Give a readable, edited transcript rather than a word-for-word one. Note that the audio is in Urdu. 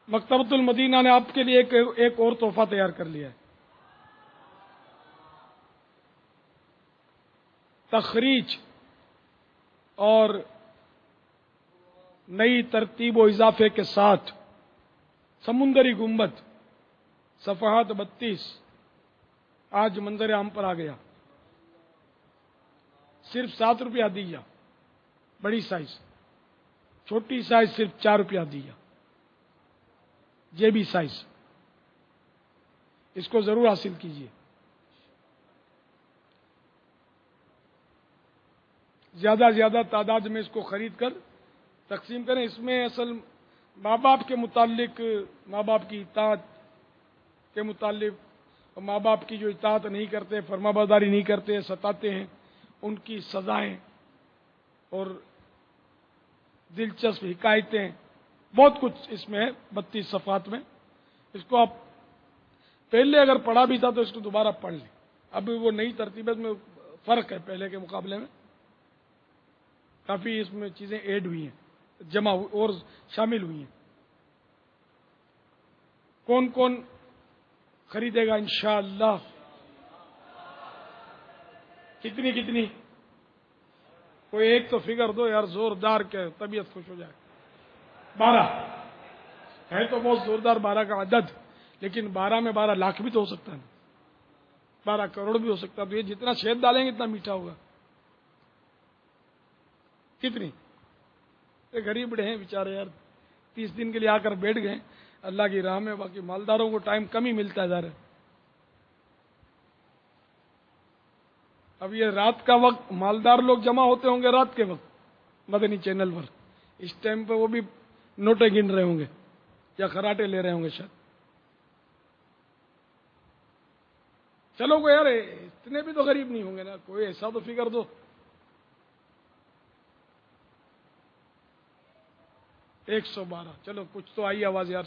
مکتبۃ المدینہ نے آپ کے لیے ایک اور تحفہ تیار کر لیا ہے. تخریج اور نئی ترتیب و اضافے کے ساتھ سمندری گنبد صفحات 32 آج منظر عام پر آ گیا. صرف 7 روپیہ دیا بڑی سائز، چھوٹی سائز صرف 4 روپیہ دیا. جیبی سائز، اس کو ضرور حاصل کیجیے. زیادہ زیادہ تعداد میں اس کو خرید کر تقسیم کریں. اس میں اصل ماں باپ کے متعلق، ماں باپ کی اطاعت کے متعلق، ماں باپ کی جو اطاعت نہیں کرتے، فرما برداری نہیں کرتے، ستاتے ہیں، ان کی سزائیں اور دلچسپ حکایتیں، بہت کچھ اس میں ہے 32 صفحات میں. اس کو آپ پہلے اگر پڑھا بھی تھا تو اس کو دوبارہ پڑھ لیں. اب وہ نئی ترتیبات میں فرق ہے پہلے کے مقابلے میں، کافی اس میں چیزیں ایڈ ہوئی ہیں، جمع اور شامل ہوئی ہیں. کون کون خریدے گا انشاءاللہ؟ کتنی کوئی ایک تو فگر دو یار زوردار کے طبیعت خوش ہو جائے. 12 ہے تو بہت زوردار 12 کا عدد، لیکن 12 میں 12 لاکھ بھی تو ہو سکتا ہے، 12 کروڑ بھی ہو سکتا ہے. تو یہ جتنا شہد ڈالیں گے اتنا میٹھا ہوگا. کتنی؟ یہ غریب بڑے ہیں بیچارے یار، 30 دن کے لیے آ کر بیٹھ گئے اللہ کی راہ میں. باقی مالداروں کو ٹائم کم ہی ملتا ہے ظاہر ہے. اب یہ رات کا وقت مالدار لوگ جمع ہوتے ہوں گے رات کے وقت مدنی چینل پر. اس ٹائم پہ وہ بھی نوٹیں گن رہے ہوں گے یا خراٹے لے رہے ہوں گے شاید. چلو کو یار اتنے بھی تو غریب نہیں ہوں گے نا، کوئی ایسا تو فکر دو. 112 چلو کچھ تو آئی آواز یار.